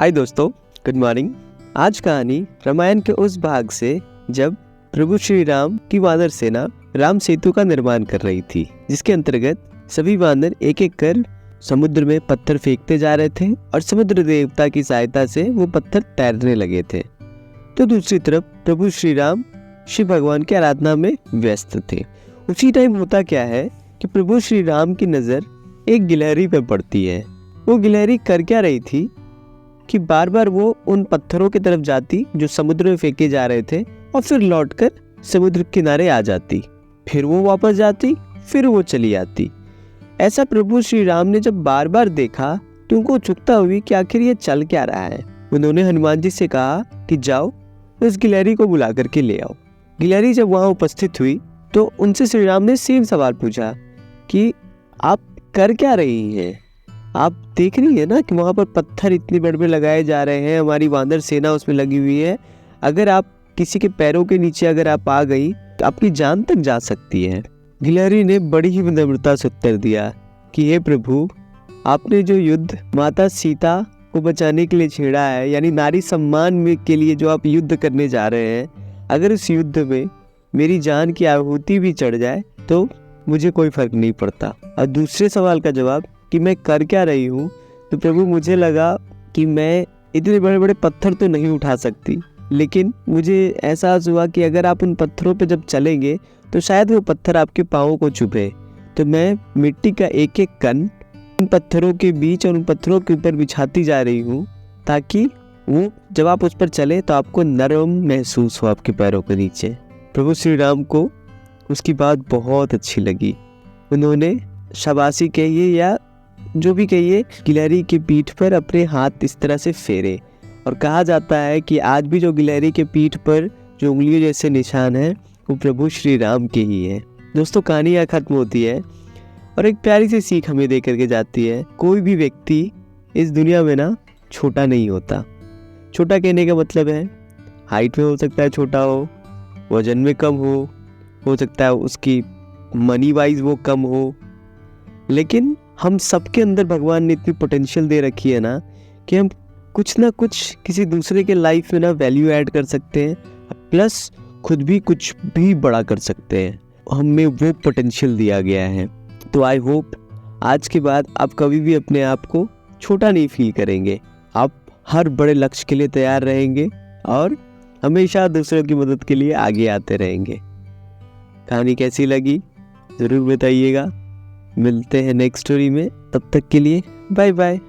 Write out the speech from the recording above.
हाय दोस्तों, good morning. आज कहानी रामायण के उस भाग से जब प्रभु श्री राम की वानर सेना राम सेतु का निर्माण कर रही थी, जिसके अंतर्गत सभी वानर एक एक कर समुद्र में पत्थर फेंकते जा रहे थे और समुद्र देवता की सहायता से वो पत्थर तैरने लगे थे। तो दूसरी तरफ प्रभु श्री राम शिव भगवान की आराधना में व्यस्त थे। उसी टाइम होता क्या है कि प्रभु श्री राम की नज़र एक गिलहरी पर पड़ती है। वो गिलहरी कर क्या रही थी कि बार बार वो उन पत्थरों की तरफ जाती जो समुद्र में फेंके जा रहे थे और फिर लौटकर समुद्र किनारे आ जाती, फिर वो वापस जाती, फिर वो चली आती। ऐसा प्रभु श्री राम ने जब बार बार देखा तो उनको उत्सुकता हुई कि आखिर ये चल क्या रहा है। उन्होंने हनुमान जी से कहा कि जाओ उस गिलहरी को बुला करके ले आओ। गिलहरी जब वहाँ उपस्थित हुई तो उनसे श्री राम ने सेम सवाल पूछा कि आप कर क्या रही हैं? आप देख रही है ना कि वहाँ पर पत्थर इतने बड़े बड़े लगाए जा रहे हैं, हमारी वानर सेना उसमें लगी हुई है। अगर आप किसी के पैरों के नीचे अगर आप आ गई तो आपकी जान तक जा सकती है। गिलहरी ने बड़ी ही विनम्रता से उत्तर दिया कि हे प्रभु, आपने जो युद्ध माता सीता को बचाने के लिए छेड़ा है, यानी नारी सम्मान में के लिए जो आप युद्ध करने जा रहे हैं, अगर इस युद्ध में मेरी जान की आहुति भी चढ़ जाए तो मुझे कोई फर्क नहीं पड़ता। और दूसरे सवाल का जवाब कि मैं कर क्या रही हूँ, तो प्रभु मुझे लगा कि मैं इतने बड़े बड़े पत्थर तो नहीं उठा सकती, लेकिन मुझे एहसास हुआ कि अगर आप उन पत्थरों पर जब चलेंगे तो शायद वो पत्थर आपके पाँवों को चुभे। तो मैं मिट्टी का एक एक कण उन पत्थरों के बीच और उन पत्थरों के ऊपर बिछाती जा रही हूँ, ताकि वो जब आप उस पर चले तो आपको नरम महसूस हो आपके पैरों के नीचे। प्रभु श्री राम को उसकी बात बहुत अच्छी लगी। उन्होंने शाबाशी कहिए या जो भी कहिए, गिलहरी की पीठ पर अपने हाथ इस तरह से फेरे। और कहा जाता है कि आज भी जो गिलहरी के पीठ पर जो उंगलियों जैसे निशान हैं वो प्रभु श्री राम के ही है। दोस्तों, कहानी यहाँ खत्म होती है और एक प्यारी सी सीख हमें दे करके जाती है। कोई भी व्यक्ति इस दुनिया में ना छोटा नहीं होता। छोटा कहने का मतलब है हाइट में हो सकता है छोटा हो, वजन में कम हो सकता है उसकी मनी वाइज वो कम हो, लेकिन हम सबके अंदर भगवान ने इतनी पोटेंशियल दे रखी है ना कि हम कुछ ना कुछ किसी दूसरे के लाइफ में ना वैल्यू ऐड कर सकते हैं, प्लस खुद भी कुछ भी बड़ा कर सकते हैं। हमें वो पोटेंशियल दिया गया है। तो आई होप आज के बाद आप कभी भी अपने आप को छोटा नहीं फील करेंगे। आप हर बड़े लक्ष्य के लिए तैयार रहेंगे और हमेशा दूसरों की मदद के लिए आगे आते रहेंगे। कहानी कैसी लगी ज़रूर बताइएगा। मिलते हैं नेक्स्ट स्टोरी में, तब तक के लिए बाय बाय।